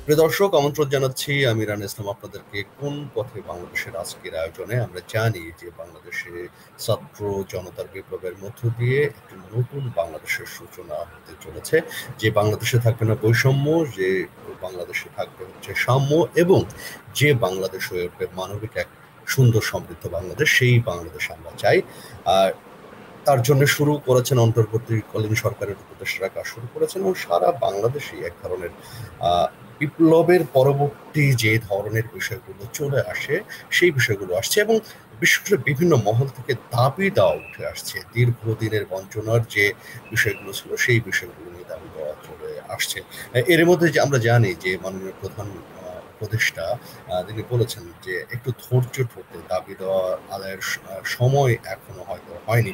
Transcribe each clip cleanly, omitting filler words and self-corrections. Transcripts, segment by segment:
প্রিয় দর্শক, আমন্ত্রণ জানাচ্ছি আমি রান ইসলাম আপনাদেরকে কোন পথে বাংলাদেশের আজকের আয়োজনে। আমরা জানি যে বাংলাদেশে ছাত্র জনতার বিপ্লবের মধ্য দিয়ে একটি নতুন বাংলাদেশের সূচনা হতে চলেছে, যে বাংলাদেশে থাকবে না বৈষম্য, যে বাংলাদেশে থাকবে হচ্ছে সাম্য, এবং যে বাংলাদেশ হয়ে উঠবে মানবিক এক সুন্দর সমৃদ্ধ বাংলাদেশ। সেই বাংলাদেশ আমরা চাই। আর তার জন্য শুরু করেছেন অন্তর্বর্তীকালীন সরকারের উপদেষ্টারা কাজ শুরু করেছেন, এবং সারা বাংলাদেশই এক ধরনের বিপ্লবের পরবর্তী যে ধরনের বিষয়গুলো চলে আসে সেই বিষয়গুলো আসছে, এবং বিশেষ করে বিভিন্ন মহল থেকে দাবি দেওয়া উঠে আসছে। দীর্ঘদিনের বঞ্চনার যে বিষয়গুলো ছিল সেই বিষয়গুলো নিয়ে দাবি দেওয়া চলে আসছে। এর মধ্যে যে আমরা জানি যে মাননীয় প্রধান উপদেষ্টা তিনি বলেছেন যে একটু ধৈর্য ধরতে, দাবি দেওয়া আদায়ের সময় এখনো হয়তো হয়নি।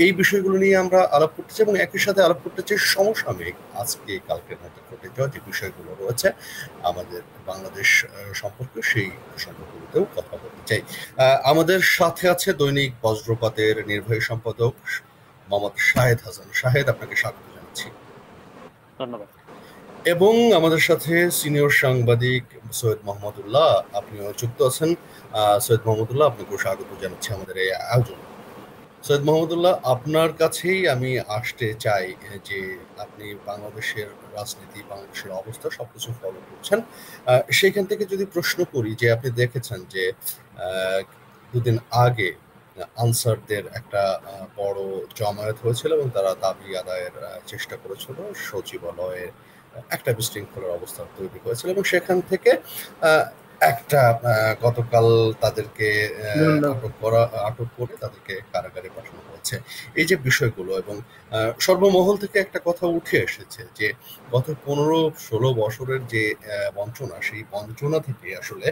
এই বিষয়গুলো নিয়ে আমরা আলাপ করতেছি, এবং একই সাথে আলাপ করতে চাই সমসাময়িক আজকে কালকের মধ্যে ঘটে যাওয়া যে বিষয়গুলো রয়েছে আমাদের বাংলাদেশ সম্পর্কে, সেই সম্পর্কগুলোতেও কথা বলতে চাই। আমাদের সাথে আছে দৈনিক বজ্রপাতের নির্বাহী সম্পাদক মোহাম্মদ শাহেদ হাসান। শাহেদ, আপনাকে স্বাগত জানাচ্ছি। ধন্যবাদ। এবং আমাদের সাথে সিনিয়র সাংবাদিক সৈয়দ মাহমুদুল্লাহ, আপনিও যুক্ত আছেন। সৈয়দ মাহমুদুল্লাহ, আপনাকেও স্বাগত জানাচ্ছি আমাদের এই আয়োজনে। সৈয়দ মাহমুদুল্লাহ, আপনার কাছেই আমি আসতে চাই যে আপনি বাংলাদেশের রাজনীতি, বাংলাদেশের অবস্থা সবকিছু ফলো করছেন। সেইখান থেকে যদি প্রশ্ন করি যে আপনি দেখেছেন যে দুদিন আগে আনসারদের একটা বড় জমায়েত হয়েছিল, এবং তারা দাবি আদায়ের চেষ্টা করেছিল। সচিবালয়ে একটা বিশৃঙ্খলার অবস্থা তৈরি হয়েছিল, এবং সেখান থেকে একটা গতকাল তাদেরকে আটক করে তাদেরকে কারাগারে পাঠানো হয়েছে। এই যে বিষয়গুলো, এবং সর্বমহল থেকে একটা কথা উঠে এসেছে যে গত 15-16 বছরের যে বঞ্চনা, সেই বঞ্চনা থেকে আসলে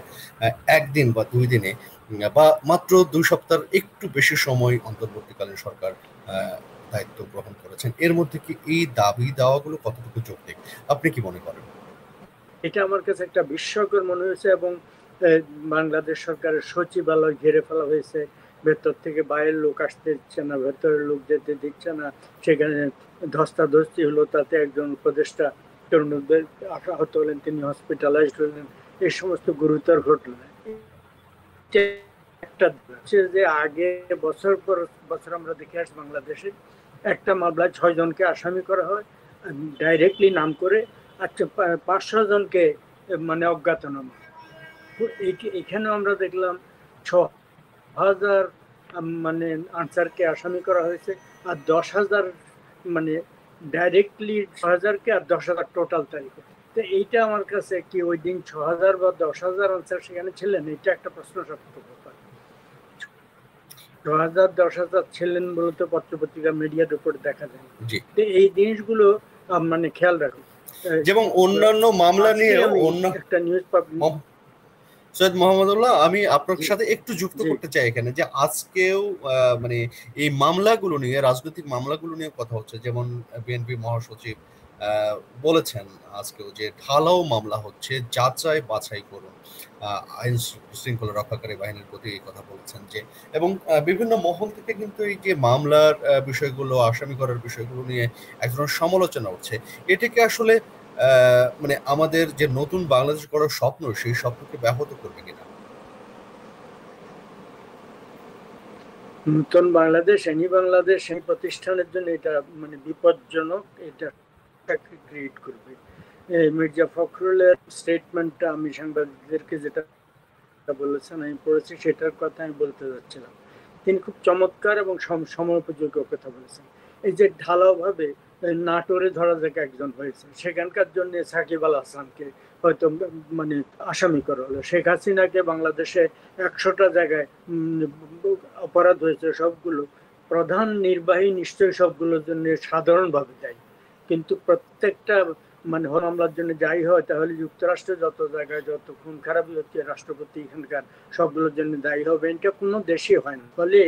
একদিন বা 2 দিনে বা মাত্র 2 সপ্তাহের একটু বেশি সময় অন্তর্বর্তীকালীন সরকার দায়িত্ব গ্রহণ করেছেন। এর মধ্যে কি এই দাবি দাওয়াগুলো কতটুকু যৌক্তিক, আপনি কি মনে করেন? এটা আমার কাছে একটা বিস্ময়কর মনে হয়েছে, এবং বাংলাদেশ সরকারের সচিবালয় ঘিরে ফেলা হয়েছে। ভেতর থেকে বাইরের লোক আসতে দিচ্ছে না, ভেতরের লোক যেতে দিচ্ছে না। সেখানে ধস্তাধস্তি হলো, তাতে একজন উপদেষ্টা তরুণদের আহত হলেন, তিনি হসপিটালাইজড হলেন। এই সমস্ত গুরুতর ঘটনা একটা যে আগে বছর পর বছর আমরা দেখে আসি বাংলাদেশে একটা মামলায় 6 জনকে আসামি করা হয় ডাইরেক্টলি নাম করে, আচ্ছা 500 জনকে মানে অজ্ঞাতনামা। এখানে আমরা দেখলাম 6,000 মানে আনসারকে আসামি করা হয়েছে, আর 10,000 মানে ডাইরেক্টলি 6,000কে, আর 10,000 টোটাল তারিখ। তো এইটা আমার কাছে কি ওই দিন 6,000 বা 10,000 আনসার সেখানে ছিলেন, এটা একটা প্রশ্ন সত্য ব্যাপার। 6,000 10,000 ছিলেন বলে তো পত্রপত্রিকা মিডিয়ার উপর দেখা যায়। এই জিনিসগুলো মানে খেয়াল রাখুন। যেমন অন্যান্য মামলা নিয়ে অন্য একটা নিউজ পাবলিক। সৈয়দ মাহমুদুল্লাহ, আমি আপনার সাথে একটু যুক্ত করতে চাই এখানে, যে আজকেও মানে এই মামলাগুলো নিয়ে, রাজনৈতিক মামলাগুলো নিয়ে কথা হচ্ছে। যেমন বিএনপি মহাসচিব বলেছেন আজকেও যে ঢালাও মামলা হচ্ছে, যাচাই বাছাই করুন। আইন শৃঙ্খলা রক্ষাকারী বাহিনীর প্রতি এই কথা বলেছেন যে, এবং বিভিন্ন মহল থেকে কিন্তু এই যে মামলার বিষয়গুলো, আসামি করার বিষয়গুলো নিয়ে এক ধরনের সমালোচনা হচ্ছে। এটাকে আসলে মানে আমাদের যে নতুন বাংলাদেশ গড়ার স্বপ্ন, সেই স্বপ্নকে ব্যাহত করবে কিনা? নতুন বাংলাদেশ, এনি বাংলাদেশ, এই প্রতিষ্ঠানের জন্য এটা মানে বিপজ্জনক, এটা ক্রিয়েট করবে। মির্জা ফখরুলের স্টেটমেন্টটা আমি সাংবাদিকদেরকে যেটা বলেছেন আমি পড়েছি, সেটার কথা আমি বলতে যাচ্ছিলাম। তিনি খুব চমৎকার এবং সময়োপযোগী কথা বলেছেন। এই যে ঢালাও ভাবে নাটোরে ধরা যাক একজন হয়েছে, সেখানকার জন্য সাকিব আল হাসানকে হয়তো মানে আসামি করা হলো। শেখ হাসিনাকে বাংলাদেশে 100টা জায়গায় অপরাধ হয়েছে, সবগুলো প্রধান নির্বাহী নিশ্চয়ই সবগুলোর জন্য সাধারণভাবে দায়ী, কিন্তু প্রত্যেকটা মানে মামলার জন্য যাই হয় তাহলে যুক্তরাষ্ট্রে যত জায়গায় যত খুন খারাপি হচ্ছে, রাষ্ট্রপতি এখানকার সবগুলোর জন্য দায়ী হবে। এটা কোনো দেশে হয় না। ফলে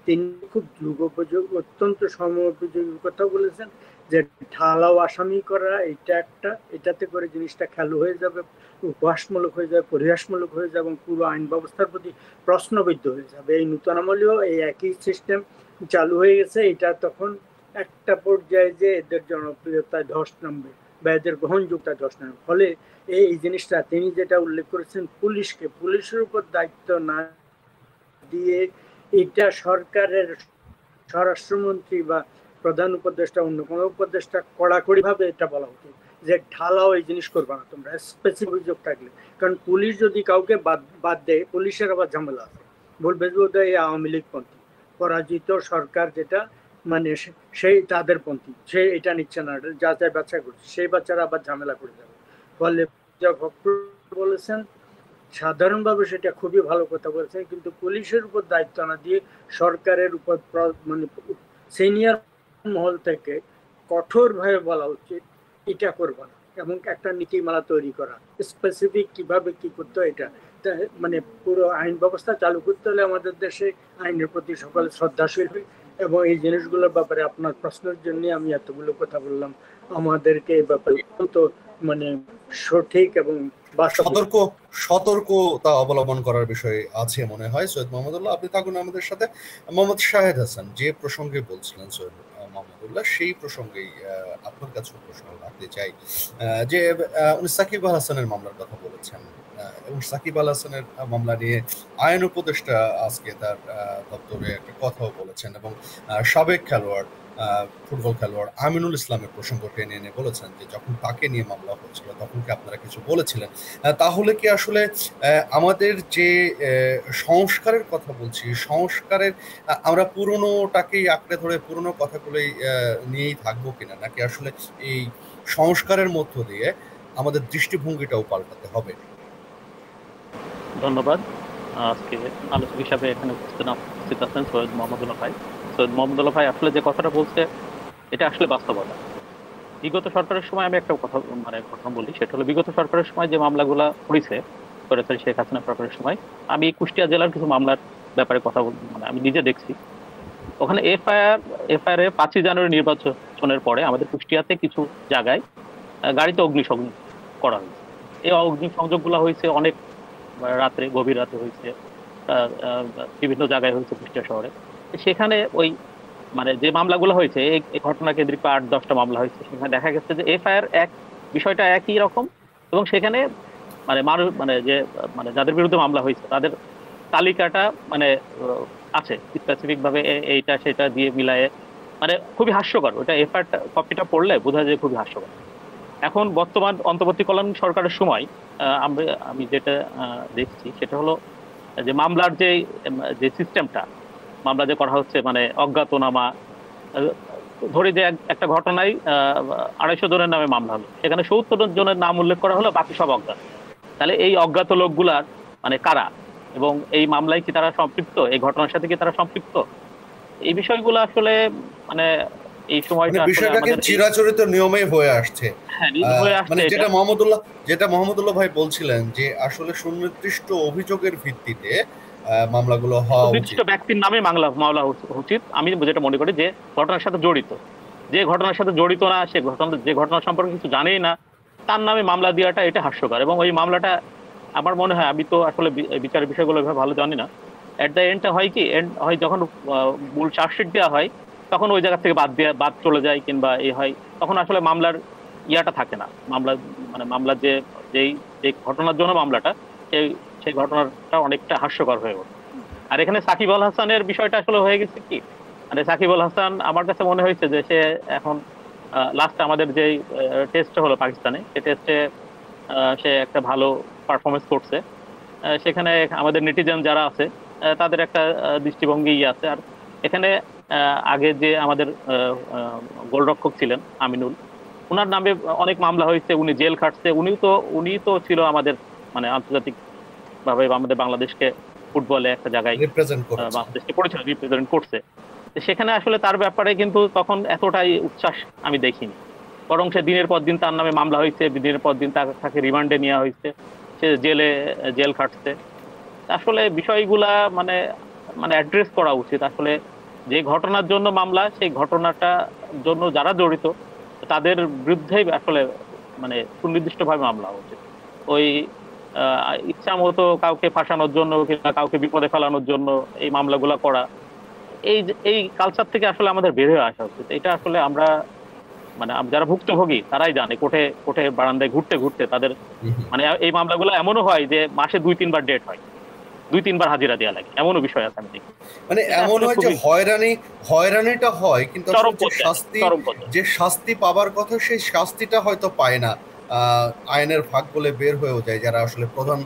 তিনি খুব যুগোপযোগী, অত্যন্ত সময়োপযোগী কথা বলেছেন যে ঢালাও আসামি করা এটা একটা, এটাতে করে জিনিসটা খেলো হয়ে যাবে, উপহাসমূলক হয়ে যাবে, পরিহাসমূলক হয়ে যাবে, এবং পুরো আইন ব্যবস্থার প্রতি প্রশ্নবিদ্ধ হয়ে যাবে। এই নূতন আমলেও এই একই সিস্টেম চালু হয়ে গেছে। এটা তখন একটা পর্যায়ে যে এদের জনপ্রিয়তায় ধস নামবে, বা এদের গ্রহণযোগ্যতা দোষ নয়। ফলে এই জিনিসটা তিনি যেটা উল্লেখ করেছেন, পুলিশের উপর দায়িত্ব না দিয়ে এটা সরকারের স্বরাষ্ট্রমন্ত্রী বা প্রধান উপদেষ্টা, অন্য কোনো উপদেষ্টা কড়াকড়ি ভাবে এটা বলা হতো যে ঢালাও এই জিনিস করবে না তোমরা, স্পেসিফিক অভিযোগ থাকলে। কারণ পুলিশ যদি কাউকে বাদ দেয়, পুলিশের আবার ঝামেলা আছে, বলবে যে ওদের এই আওয়ামী লীগ পন্থী, পরাজিত সরকার যেটা মানে সেই তাদের পন্থী, সে এটা নিচ্ছে না, যা যা বাচ্চা করছে সেই বাচ্চারা আবার ঝামেলা করে যাবে। ফলে বলেছেন সাধারণভাবে সেটা খুবই ভালো কথা বলেছেন, কিন্তু পুলিশের উপর দায়িত্ব না দিয়ে সরকারের উপর মানে সিনিয়র মহল থেকে কঠোরভাবে বলা উচিত এটা করবা না, এবং একটা নীতিমালা তৈরি করা, স্পেসিফিক কিভাবে কি করতে হয় এটা মানে পুরো আইন ব্যবস্থা চালু করতে হলে আমাদের দেশে আইনের প্রতি সকলে শ্রদ্ধাশীল হয়। এবং এই জিনিসগুলোর ব্যাপারে আপনার প্রশ্নের জন্য আমি এতগুলো কথা বললাম। আমাদেরকে এই ব্যাপারে অত্যন্ত মানে সঠিক এবং সতর্কতা অবলম্বন করার বিষয় আছে মনে হয়। সৈয়দ মোহাম্মদুল্লাহ, আপনি থাকুন আমাদের সাথে। মোহাম্মদ শাহেদ হাসান যে প্রসঙ্গে বলছিলেন সৈয়দ মোহাম্মদুল্লাহ, সেই প্রসঙ্গেই আপনার কাছে প্রশ্ন রাখতে চাই যে উনি সাকিব আল হাসানের মামলার কথা বলেছেন, এবং সাকিব আল হাসানের মামলা নিয়ে আইন উপদেষ্টা আজকে তার দপ্তরে একটা কথাও বলেছেন, এবং সাবেক খেলোয়াড় ফুটবল খেলোয়াড় আমিনুল ইসলামের প্রসঙ্গ টেনে এনে বলেছেন যে যখন তাকে নিয়ে মামলা হচ্ছিল তখন কি আপনারা কিছু বলেছিলেন? তাহলে কি আসলে আমাদের যে সংস্কারের কথা বলছি, সংস্কারের আমরা পুরনোটাকেই আঁকড়ে ধরে পুরনো কথাগুলোই নিয়েই থাকবো কিনা, নাকি আসলে এই সংস্কারের মধ্য দিয়ে আমাদের দৃষ্টিভঙ্গিটাও পাল্টাতে হবে? ধন্যবাদ। আজকে আলোচক হিসাবে এখানে উপস্থিত আছেন সৈয়দ মোহাম্মদুল্লাহ ভাই। সৈয়দ মোহাম্মদুল্লাহ ভাই আসলে যে কথাটা বলছে এটা আসলে বাস্তবতা। বিগত সরকারের সময় আমি একটা কথা ঘটনা বলি, সেটা হলো বিগত সরকারের সময় যে মামলাগুলো করেছে শেখ হাসিনা সরকারের সময়, আমি কুষ্টিয়া জেলার কিছু মামলার ব্যাপারে কথা আমি নিজে দেখছি। ওখানে এফআইআর 5ই জানুয়ারি নির্বাচনের পরে আমাদের কুষ্টিয়াতে কিছু জায়গায় গাড়িতে অগ্নিসংযোগ করা হয়েছে। এই অগ্নিসংযোগগুলো হয়েছে অনেক রাত্রে, গভীর রাতে হয়েছে, বিভিন্ন জায়গায় হয়েছে কুষ্টিয়া শহরে। সেখানে ওই যে মামলাগুলো হয়েছে, এই ঘটনা কেন্দ্রিক 8-10টা মামলা হয়েছে, সেখানে দেখা গেছে যে এফআইআর বিষয়টা একই রকম, এবং সেখানে মানুষ যে যাদের বিরুদ্ধে মামলা হয়েছে তাদের তালিকাটা আছে স্পেসিফিক ভাবে, এইটা সেটা দিয়ে মিলায়ে, খুবই হাস্যকর। ওটা এফআইআর কপিটা পড়লে বোঝা যায় খুবই হাস্যকর। এখন বর্তমান অন্তর্বর্তীকালীন সরকারের সময় আমি যেটা দেখছি সেটা হলো যে মামলার যে সিস্টেমটা, মামলা যে করা হচ্ছে অজ্ঞাতনামা, ধরে যে একটা ঘটনায় 250 জনের নামে মামলা হলো, সেখানে 70 জনের নাম উল্লেখ করা হলো, বাকি সব অজ্ঞাত। তাহলে এই অজ্ঞাত লোকগুলার কারা, এবং এই মামলায় কি তারা সম্পৃক্ত, এই ঘটনার সাথে কি তারা সম্পৃক্ত, এই বিষয়গুলো আসলে এই সময়টা বিষয়টাকে চিরাচরিত নিয়মেই হয়ে আসছে। যেটা মোহাম্মদুল্লাহ ভাই বলছিলেন যে আসলে সুনির্দিষ্ট অভিযোগের ভিত্তিতে মামলাগুলো হওয়া উচিত, ব্যক্তির নামে মামলা উচিত। আমি যেটা মনে করি যে ঘটনার সাথে জড়িত, যে ঘটনার সাথে জড়িত না, যে ঘটনা সম্পর্কে কিছু জানেই না, তার নামে মামলা দেওয়াটা এটা হাস্যকর। এবং ওই মামলাটা আমার মনে হয়, আমি তো আসলে বিচারের বিষয়গুলো ভালো জানি না, এট দ্য এন্ডটা হয় কি, হয় যখন মূল চার্জশিট দেওয়া হয় তখন ওই জায়গা থেকে বাদ চলে যায়, কিংবা হয় তখন আসলে মামলার ইয়াটা থাকে না, মামলার যে ঘটনার জন্য মামলাটা, সেই ঘটনাটা অনেকটা হাস্যকর হয়ে ওঠে। আর এখানে সাকিব আল হাসানের বিষয়টা আসলে হয়ে গেছে কি, সাকিব আল হাসান আমার কাছে মনে হয়েছে যে সে এখন লাস্ট আমাদের যে টেস্ট হলো পাকিস্তানে, সে টেস্টে সে একটা ভালো পারফরমেন্স করছে। সেখানে আমাদের নেটিজেন যারা আছে তাদের একটা দৃষ্টিভঙ্গি আছে। আর এখানে আগে যে আমাদের গোলরক্ষক ছিলেন আমিনুল, ওনার নামে অনেক মামলা হয়েছে, উনি জেল খাটছে, উনি তো ছিল আমাদের আন্তর্জাতিক ভাবে আমাদের বাংলাদেশকে ফুটবলে একটা জায়গায় বাংলাদেশকে রিপ্রেজেন্ট করছে। সেখানে আসলে তার ব্যাপারে কিন্তু তখন এতটাই উচ্ছ্বাস আমি দেখিনি, বরং সে দিনের পর দিন তার নামে মামলা হয়েছে, দিনের পর দিন তাকে রিমান্ডে নেওয়া হয়েছে, সে জেল খাটছে। আসলে বিষয়গুলা অ্যাড্রেস করা উচিত। আসলে যে ঘটনার জন্য মামলা, সেই ঘটনাটার জন্য যারা জড়িত তাদের বিরুদ্ধেই আসলে সুনির্দিষ্টভাবে মামলা উচিত। ওই ইচ্ছা মতো কাউকে ফাঁসানোর জন্য কিংবা কাউকে বিপদে ফেলানোর জন্য এই মামলাগুলা করা, এই কালচার থেকে আসলে আমাদের বের হয়ে আসা উচিত। এটা আসলে আমরা মানে যারা ভুক্তভোগী তারাই জানে, কোর্টে কোর্টে বারান্দায় ঘুরতে ঘুরতে তাদের মানে এই মামলাগুলো এমনও হয় যে মাসে 2-3 বার ডেট হয়, 2-3 বার হাজিরা দেওয়া লাগে, এমনও বিষয় আছে আমি দেখি। মানে এমন হয় যে হয়রানিটা হয়, কিন্তু যে শাস্তি পাবার কথা সেই শাস্তিটা হয়তো পায় না, আইনের ফাঁক বলে বের হয়েও যায় যারা আসলে প্রধান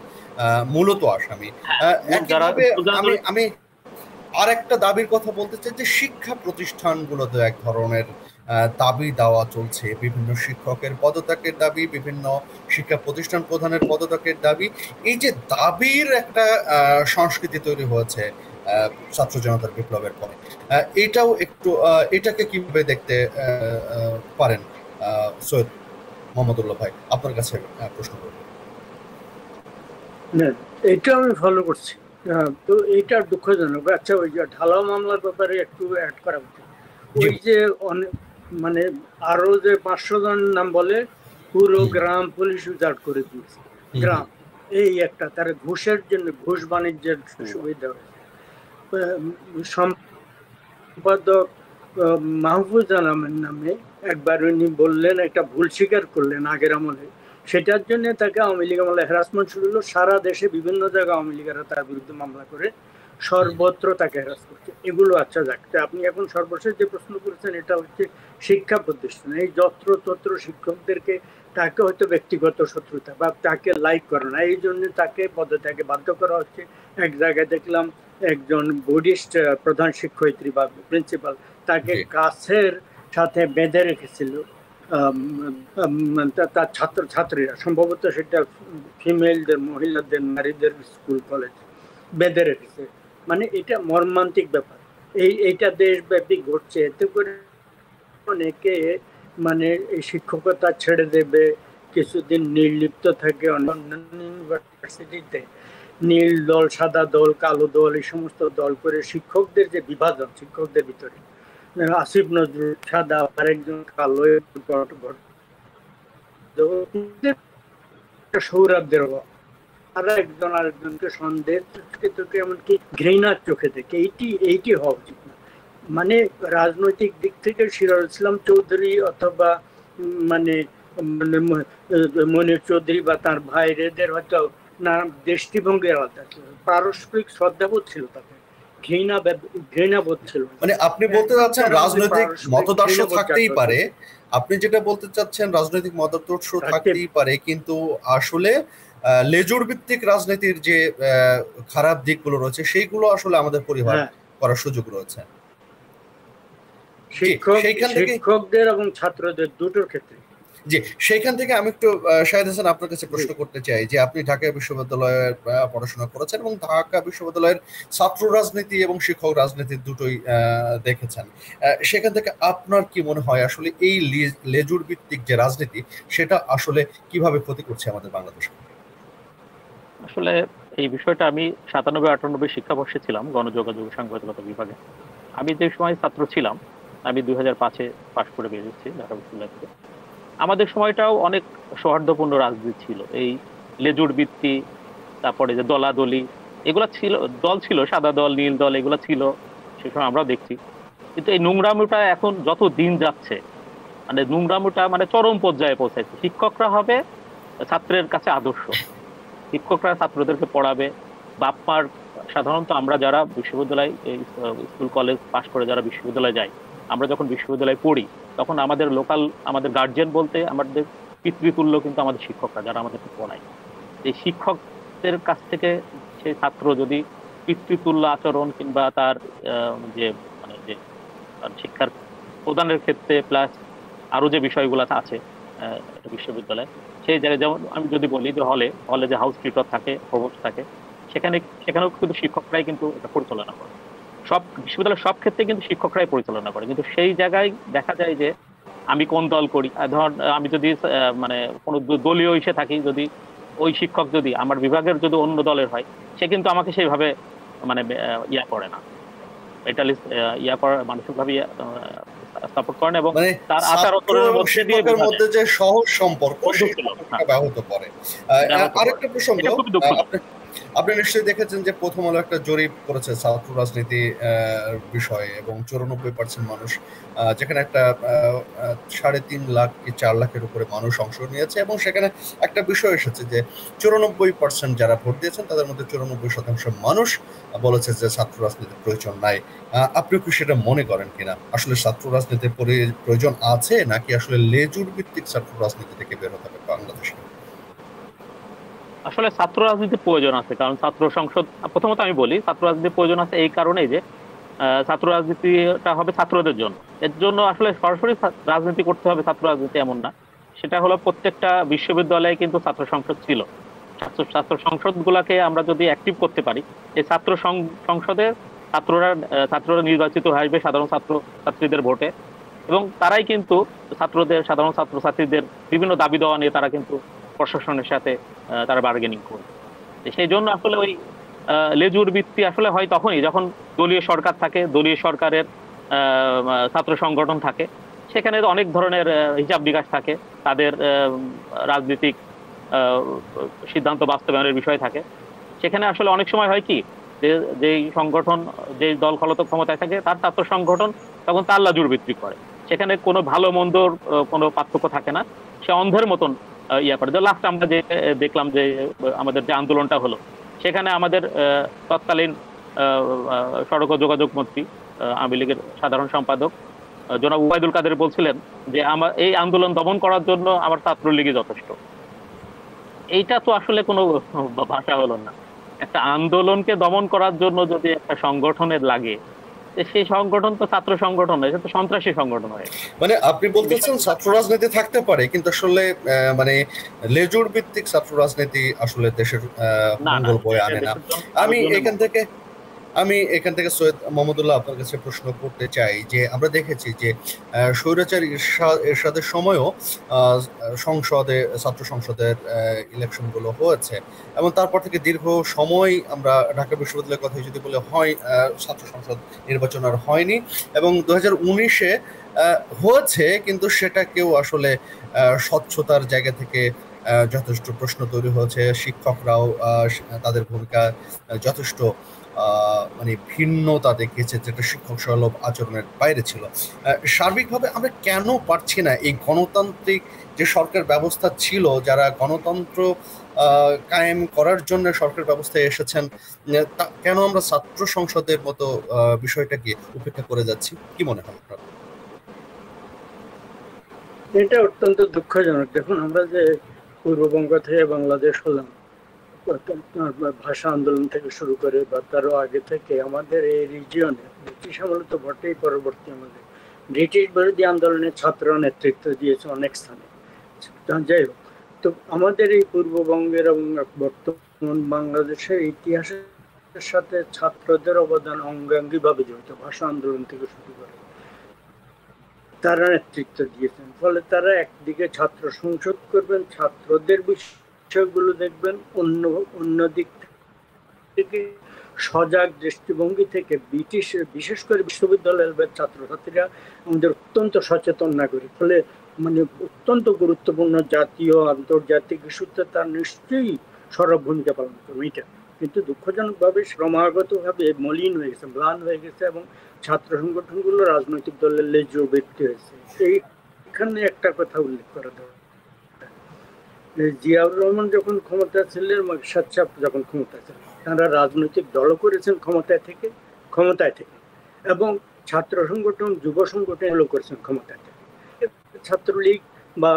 মূলত আসামি। একইভাবে আমি আরেকটা দাবির কথা বলতে চাই যে শিক্ষা প্রতিষ্ঠানগুলোতে এক ধরনের দাবি দেওয়া চলছে, বিভিন্ন শিক্ষকের পদত্যাগের দাবি, বিভিন্ন শিক্ষা প্রতিষ্ঠান প্রধানের পদত্যাগের দাবি। এই যে দাবির একটা সংস্কৃতি তৈরি হয়েছে ছাত্র জনতার বিপ্লবের পরে, এটাও একটু এটাকে কিভাবে দেখতে পারেন সৈয়দ মোহাম্মদুল্লাহ ভাই, আপনার কাছে প্রশ্ন করব। এটা আমি ফলো করছি, তো এইটা দুঃখজনক। আচ্ছা, ওই যে ঢালাও মামলার ব্যাপারে একটু অ্যাড করা উচিত। ওই যে অনেক মানে আরো যে 500 জন নাম বলে, পুরো গ্রাম পুলিশ উজাড় করে দিয়েছে গ্রাম, এই একটা তার ঘুষের জন্য, ঘুষ বাণিজ্যের সুবিধা হয়েছে। সম্পাদক মাহফুজ আলমের নামে একবার উনি বললেন, একটা ভুল স্বীকার করলেন আগের আমলে, সেটার জন্য তাকে আওয়ামী লীগ আমলে হ্যারাসমেন্ট শুরু হলো। সারা দেশে বিভিন্ন জায়গায় আওয়ামী লীগেরা তার বিরুদ্ধে মামলা করে সর্বত্র তাকে হ্যারাস করছে। এগুলো আচ্ছা যাক, আপনি এখন সর্বশেষ যে প্রশ্ন করেছেন এটা হচ্ছে শিক্ষা প্রতিষ্ঠান, এই যত্রতত্র শিক্ষকদেরকে তাকে হয়তো ব্যক্তিগত শত্রুতা বা তাকে লাইক করে না, এই জন্য তাকে পদত্যাগে বাধ্য করা হচ্ছে। এক জায়গায় দেখলাম একজন বুদ্ধিস্ট প্রধান শিক্ষয়িত্রী বা প্রিন্সিপাল, তাকে গাছের সাথে বেঁধে রেখেছিল তার ছাত্রীরা, সম্ভবত সেটা ফিমেলদের, মহিলাদের, নারীদের স্কুল কলেজ, বেঁধে রেখেছে। মানে এটা মর্মান্তিক ব্যাপার, এইটা দেশব্যাপী ঘটছে। এতে করে অনেকে মানে এই শিক্ষকতা ছেড়ে দেবে, কিছুদিন নির্লিপ্ত থাকে। অন্যান্য ইউনিভার্সিটিতে নীল দল, সাদা দল, কালো দল, এই সমস্ত দল করে শিক্ষকদের যে বিভাজন শিক্ষকদের ভিতরে, আসিফ নজরুল সাদা, আরেকজন কালো, সৌরভদের আর একজন আরেকজনকে সন্দেহ, এমনকি ঘৃণার চোখে দেখে, এইটি হওয়া উচিত না। মানে রাজনৈতিক দিক থেকে সিরাজুল ইসলাম চৌধুরী অথবা মানে মনির চৌধুরী বা তার ভাইদের হয়তো না দৃষ্টিভঙ্গি আলাদা ছিল, পারস্পরিক শ্রদ্ধাবোধ ছিল, তাকে ঘৃণাবোধ ছিল। মানে আপনি বলতে চাচ্ছেন রাজনৈতিক মতদর্শ থাকতেই পারে, আপনি যেটা বলতে চাচ্ছেন রাজনৈতিক মতদর্শ থাকতেই পারে, কিন্তু আসলে লেজুর ভিত্তিক রাজনীতির যে খারাপ দিকগুলো রয়েছে সেইগুলো আসলে আমাদের পরিহার করার সুযোগ রয়েছে শিক্ষকদের এবং ছাত্রদের দুটোর ক্ষেত্রে। জি, সেইখান থেকে আমি একটু শাহেদ হাসান আপনার কাছে প্রশ্ন করতে চাই যে আপনি ঢাকা বিশ্ববিদ্যালয়ের পড়াশোনা করেছেন এবং ঢাকা বিশ্ববিদ্যালয়ের ছাত্র রাজনীতি এবং শিক্ষক রাজনীতি দুটোই দেখেছেন, সেখান থেকে আপনার কি মনে হয় আসলে এই লেজুর ভিত্তিক যে রাজনীতি সেটা আসলে কিভাবে ক্ষতি করছে আমাদের বাংলাদেশে? আসলে এই বিষয়টা আমি 97-98 শিক্ষাবর্ষে ছিলাম গণযোগাযোগ সাংবাদিকতা বিভাগে। আমি যে সময় ছাত্র ছিলাম, আমি 2005-এ পাশ করে বেরিয়েছি ঢাকা বিশ্ববিদ্যালয় থেকে। আমাদের সময়টাও অনেক সৌহার্দ্যপূর্ণ রাজনীতি ছিল, এই লেজুর ভিত্তি, তারপরে যে দলাদলি এগুলা ছিল, দল ছিল, সাদা দল, নীল দল, এগুলা ছিল সে সময় আমরাও দেখছি। কিন্তু এই নোংরামোটা এখন যত দিন যাচ্ছে, মানে নোংরামোটা মানে চরম পর্যায়ে পৌঁছাইছে। শিক্ষকরা হবে ছাত্রের কাছে আদর্শ, শিক্ষকরা ছাত্রদেরকে পড়াবে। বাপমার সাধারণত আমরা যারা বিশ্ববিদ্যালয়, স্কুল কলেজ পাশ করে যারা বিশ্ববিদ্যালয়ে যাই, আমরা যখন বিশ্ববিদ্যালয়ে পড়ি তখন আমাদের লোকাল, আমাদের গার্জিয়ান বলতে আমাদের পিতৃতুল্য কিন্তু আমাদের শিক্ষকরা, যারা আমাদেরকে পড়ায়। এই শিক্ষকদের কাছ থেকে সেই ছাত্র যদি পিতৃতুল্য আচরণ কিংবা তার যে মানে যে শিক্ষার প্রদানের ক্ষেত্রে প্লাস আরো যে বিষয়গুলো আছে বিশ্ববিদ্যালয়ে, সেই জায়গায় যেমন আমি যদি বলি যে হলে যে হাউস টিউটর থাকে, প্রভোস্ট থাকে, সেখানেও কিন্তু শিক্ষকরাই কিন্তু এটা পরিচালনা করে। সব বিশ্ববিদ্যালয়ের সব ক্ষেত্রে কিন্তু শিক্ষকরাই পরিচালনা করে, কিন্তু সেই জায়গায় দেখা যায় যে আমি কোন দল করি, ধর আমি যদি মানে কোনো দলীয় ইসে থাকি, যদি ওই শিক্ষক যদি আমার বিভাগের যদি অন্য দলের হয়, সে কিন্তু আমাকে সেইভাবে মানে ইয়া করে না, এটা ইয়া করে, মানসিকভাবে সাপোর্ট করেন এবং তার আচার আচরণের মধ্যে দিয়ে মধ্যে যে সহজ সম্পর্ক ব্যাহত করে। আরেকটা প্রসঙ্গ, আপনি নিশ্চয়ই দেখেছেন যে প্রথম আলো একটা জরিপ করেছে ছাত্র রাজনীতি বিষয়ে, এবং 94% মানুষ, যেখানে একটা 3.5 লাখ কি 4 লাখের উপরে মানুষ অংশ নিয়েছে, এবং সেখানে একটা বিষয় এসেছে যে 94% যারা ভোট দিয়েছেন তাদের মধ্যে 94% মানুষ বলেছে যে ছাত্র রাজনীতির প্রয়োজন নাই। আপনি কি সেটা মনে করেন কিনা? আসলে ছাত্র রাজনীতির প্রয়োজন আছে, নাকি আসলে লেজুর ভিত্তিক ছাত্র রাজনীতি থেকে বের হতে হবে বাংলাদেশে? আসলে ছাত্র রাজনীতির প্রয়োজন আছে, কারণ ছাত্র সংসদ, প্রথমত আমি বলি ছাত্র রাজনীতির প্রয়োজন আছে এই কারণেই যে ছাত্র রাজনীতিটা হবে ছাত্রদের জন্য। এর জন্য আসলে সরাসরি রাজনীতি করতে হবে ছাত্র রাজনীতি এমন না। সেটা হলো প্রত্যেকটা বিশ্ববিদ্যালয়ে কিন্তু ছাত্র সংসদ ছিল। ছাত্র সংসদ গুলাকে আমরা যদি অ্যাক্টিভ করতে পারি, এই ছাত্র সংসদে ছাত্ররা নির্বাচিত হয়ে আসবে সাধারণ ছাত্র ছাত্রীদের ভোটে, এবং তারাই কিন্তু সাধারণ ছাত্র ছাত্রীদের বিভিন্ন দাবি দেওয়া নিয়ে তারা কিন্তু প্রশাসনের সাথে তারা বার্গেনিং করবে। সেই জন্য আসলে ওই লেজুর ভিত্তি আসলে হয় তখনই যখন দলীয় সরকার থাকে, দলীয় সরকারের ছাত্র সংগঠন থাকে, সেখানে অনেক ধরনের হিসাব নিকাশ থাকে, তাদের রাজনৈতিক সিদ্ধান্ত বাস্তবায়নের বিষয় থাকে। সেখানে আসলে অনেক সময় হয় কি, যেই সংগঠন, যে দল ক্ষমতায় থাকে তার ছাত্র সংগঠন তখন তার লাজুর ভিত্তি করে, সেখানে কোনো ভালো মন্দর কোনো পার্থক্য থাকে না, সে অন্ধের মতন ইয়া করে। লাস্ট আমরা যে দেখলাম যে আমাদের যে আন্দোলনটা হলো, সেখানে আমাদের তৎকালীন সড়ক ও যোগাযোগ মন্ত্রী, আওয়ামী লীগের সাধারণ সম্পাদক জনাব ওবায়দুল কাদের বলছিলেন যে আমার এই আন্দোলন দমন করার জন্য আমার ছাত্রলীগই যথেষ্ট। এইটা তো আসলে কোনো ভাষা হলো না। একটা আন্দোলনকে দমন করার জন্য যদি একটা সংগঠনের লাগে, সেই সংগঠন তো ছাত্র সংগঠন নয়, এটা তো সন্ত্রাসী সংগঠন হয়। মানে আপনি বলতেছেন ছাত্র রাজনীতি থাকতে পারে, কিন্তু আসলে মানে লেজুর ভিত্তিক ছাত্র রাজনীতি আসলে দেশের মঙ্গল বয়ে আনে না। আমি এখান থেকে সৈয়দ মোহাম্মদুল্লাহ আপনার কাছে প্রশ্ন করতে চাই যে আমরা দেখেছি যে স্বৈরাচার এরশাদের সময়ও ছাত্র সংসদের ইলেকশন গুলো হয়েছে, এবং তারপর থেকে দীর্ঘ সময় আমরা ঢাকা বিশ্ববিদ্যালয়ের কথা যদি বলে হয়, ছাত্র সংসদ নির্বাচন আর হয়নি, এবং 2019-এ হয়েছে, কিন্তু সেটা কেউ আসলে স্বচ্ছতার জায়গা থেকে যথেষ্ট প্রশ্ন তৈরি হয়েছে। শিক্ষকরাও তাদের ভূমিকা যথেষ্ট মানে ভিন্নতা দেখিয়েছে, যেটা শিক্ষক সুলভ আচরণের বাইরে ছিল। সার্বিকভাবে আমরা কেন পারছি না এই গণতান্ত্রিক যে সরকার ব্যবস্থা ছিল, যারা গণতন্ত্র কায়েম করার জন্য সরকার ব্যবস্থায় এসেছেন, কেন আমরা ছাত্র সংসদের মতো বিষয়টাকে উপেক্ষা করে যাচ্ছি? কি মনে হয় আপনার? এটা অত্যন্ত দুঃখজনক। দেখুন, আমরা যে পূর্ববঙ্গ থেকে বাংলাদেশ হলাম, ভাষা আন্দোলন থেকে শুরু করে বা তারও আগে থেকে আমাদের এই রিজিয়নে ব্রিটিশ আমলে তো বটেই, পরবর্তী আমলে ব্রিটিশ বিরোধী আন্দোলনে ছাত্ররা নেতৃত্ব দিয়েছে অনেক স্থানে। যাই হোক, তো আমাদের এই পূর্ববঙ্গের এবং বর্তমান বাংলাদেশের ইতিহাসের সাথে ছাত্রদের অবদান অঙ্গাঙ্গিভাবে জড়িত। ভাষা আন্দোলন থেকে শুরু করে তারা নেতৃত্ব দিয়েছেন, ফলে তারা একদিকে ছাত্র সংসদ করবেন, ছাত্রদের বিষয়গুলো দেখবেন, অন্য দিক থেকে সজাগ দৃষ্টিভঙ্গি থেকে বিশেষ করে বিশ্ববিদ্যালয়ের ছাত্রছাত্রীরা আমাদের অত্যন্ত সচেতন নাগরিক, ফলে মানে অত্যন্ত গুরুত্বপূর্ণ জাতীয় আন্তর্জাতিক ইস্যুতে তার নিশ্চয়ই সরব ভূমিকা পালন করবে। এটা কিন্তু দুঃখজনকভাবে ক্রমাগতভাবে মলিন হয়ে গেছে, ম্লান হয়ে গেছে, এবং ছাত্র সংগঠনগুলো রাজনৈতিক দলের লেজুর ভিত্তি হয়েছে। এইখানে একটা কথা উল্লেখ করা দরকার, জিয়াউর রহমান যখন ক্ষমতা ছিলেন, এরশাদ সাহেব যখন ক্ষমতা ছিলেন, তারা রাজনৈতিক দলও করেছেন ক্ষমতায় থেকে, এবং ছাত্র সংগঠন, যুব সংগঠন করেছেন ক্ষমতায় থেকে। ছাত্রলীগ বা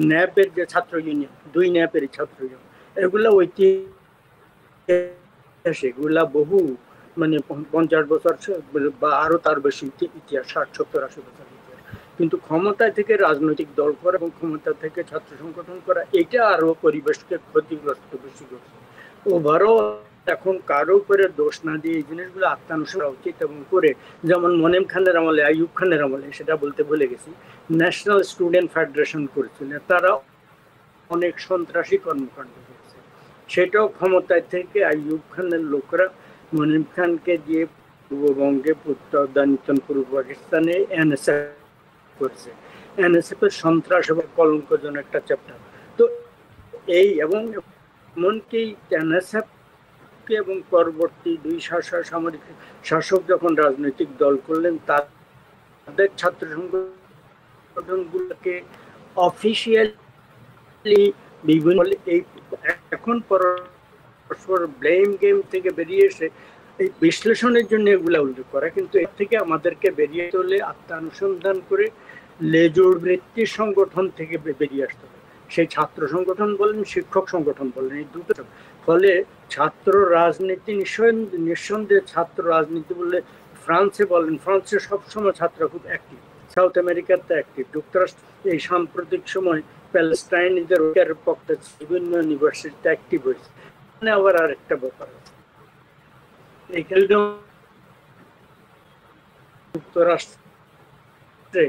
ন্যাপের যে ছাত্র ইউনিয়ন, 2 ন্যাপের ছাত্র ইউনিয়ন, এগুলা ঐতিহাসিক, এগুলা বহু মানে 50 বছর বা আরো তার বেশি ইতিহাস, 60, 70, 80 বছর। কিন্তু ক্ষমতায় থেকে রাজনৈতিক দল করা এবং ক্ষমতা থেকে ছাত্র সংগঠন করা, এটা আরো পরিবেশকে ক্ষতিগ্রস্ত বেশি করছে। ওভারঅল এখন কারো উপরে দোষ না দিয়ে এই জিনিসগুলো আত্মানুসরণ উচিত, এবং করে, যেমন মনিম খানের আমলে, আইয়ুব খানের আমলে, সেটা বলতে ভুলে গেছি, ন্যাশনাল স্টুডেন্ট ফেডারেশন করেছিল, তারা অনেক সন্ত্রাসী কর্মকাণ্ড করেছে। সেটাও ক্ষমতায় থেকে আইয়ুব খানের লোকরা মনিম খানকে দিয়ে পূর্ববঙ্গে, উত্তর পূর্ব পাকিস্তানে এনএসএফ করেছে। এনএসএফ এর সন্ত্রাস এবং কলঙ্কজনক একটা চ্যাপ্টার। তো এই এবং এমনকি এনএসএফ এবং পরবর্তী দুই সামরিক শাসক যখন রাজনৈতিক দল করলেন, তাদের ছাত্র সংগঠনগুলোকে অফিসিয়ালি বিভিন্ন এই এখন পরস্পর ব্লেম গেম থেকে বেরিয়ে এসে এই বিশ্লেষণের জন্য এগুলা উল্লেখ করা, কিন্তু এর থেকে আমাদেরকে বেরিয়ে চলে আত্মানুসন্ধান করে লেজুর বৃত্তির সংগঠন থেকে বেরিয়ে আসতে হবে। সেই ছাত্র সংগঠন বলেন, শিক্ষক সংগঠন বলেন, এই দুটো। ফলে ছাত্র রাজনীতি নিঃসন্দেহে ছাত্র রাজনীতি বললে ফ্রান্সে বলেন, ফ্রান্সে সবসময় ছাত্র খুব অ্যাক্টিভ, সাউথ আমেরিকাতে অ্যাক্টিভ, যুক্তরাষ্ট্র এই সাম্প্রতিক সময় প্যালেস্টাইনিদের পক্ষে বিভিন্ন ইউনিভার্সিটিতে অ্যাক্টিভ হয়েছে। মানে আবার আরেকটা ব্যাপার আছে, এখানে যুক্তরাষ্ট্রে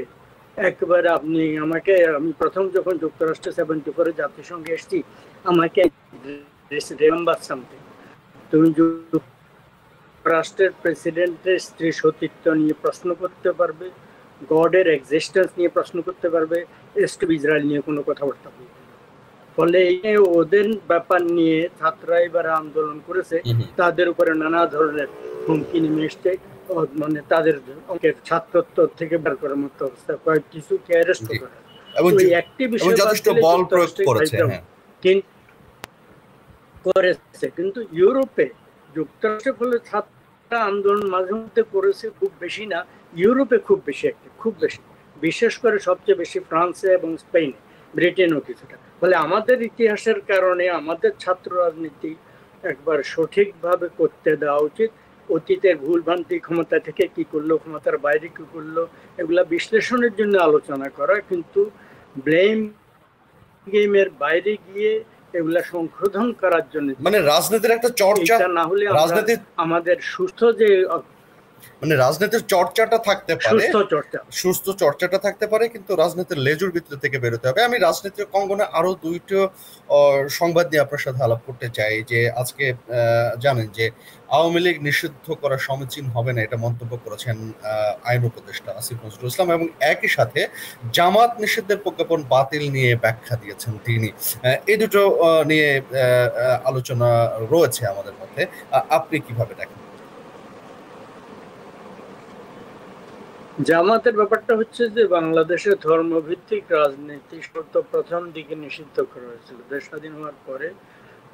একবার আমি প্রথম যখন যুক্তরাষ্ট্রে 74-এ জাতিসংঘে এসেছি, আমাকে রিমেম্বার সামথিং, তুমি যুক্তরাষ্ট্রের প্রেসিডেন্টের স্ত্রী সতীত্ব নিয়ে প্রশ্ন করতে পারবে, গডের এক্সিস্টেন্স নিয়ে প্রশ্ন করতে পারবে, স্টেট অফ ইসরায়েল নিয়ে কোনো কথাবার্তা বলবে। ফলে ওদের ব্যাপার নিয়ে ছাত্ররা এবার আন্দোলন করেছে, তাদের উপরে নানা ধরনের হুমকি নেমে এসছে, মানে তাদের ছাত্রত্ব থেকে বের করার মতো অবস্থা, কয়েক কিছুকে অ্যারেস্ট করা, একটি বিষয় করেছে। কিন্তু ইউরোপে যুক্তরাষ্ট্রে ফলে ছাত্ররা আন্দোলন মাঝে মধ্যে করেছে, খুব বেশি না, ইউরোপে খুব বেশি, খুব বেশি, বিশেষ করে সবচেয়ে বেশি ফ্রান্সে এবং স্পেনে, ব্রিটেনও কিছুটা। ফলে আমাদের ইতিহাসের কারণে আমাদের ছাত্র রাজনীতি একবার সঠিকভাবে করতে দেওয়া উচিত। অতীতের ভুলভ্রান্তি, ক্ষমতা থেকে কি করলো, ক্ষমতার বাইরে কি করলো, এগুলা বিশ্লেষণের জন্য আলোচনা করা, কিন্তু ব্লেম গেমের বাইরে গিয়ে এগুলা সংশোধন করার জন্য, মানে রাজনীতির একটা চর্চা না হলে আমাদের সুস্থ যে মানে রাজনীতির চর্চাটা থাকতে পারে, সুস্থ চর্চাটা থাকতে পারে, কিন্তু রাজনীতির লেজুর ভিতর থেকে বেরোতে হবে। আমি রাজনীতির অঙ্গনে আরো দুইটো সংবাদ নিয়ে আপনার সাথে আলাপ করতে চাই। যে আজকে জানেন যে আওয়ামী লীগ নিষিদ্ধ করা সমীচীন হবে না, এটা মন্তব্য করেছেন আইন উপদেষ্টা আসিফ নজরুল ইসলাম, এবং একই সাথে জামাত নিষিদ্ধের প্রজ্ঞাপন বাতিল নিয়ে ব্যাখ্যা দিয়েছেন তিনি। এই দুটো নিয়ে আলোচনা রয়েছে আমাদের মধ্যে, আপনি কিভাবে দেখেন? জামাতের ব্যাপারটা হচ্ছে যে বাংলাদেশের ধর্মভিত্তিক রাজনীতি প্রথম দিকে নিষিদ্ধ করা হয়েছিল, দেশ স্বাধীন হওয়ার পরে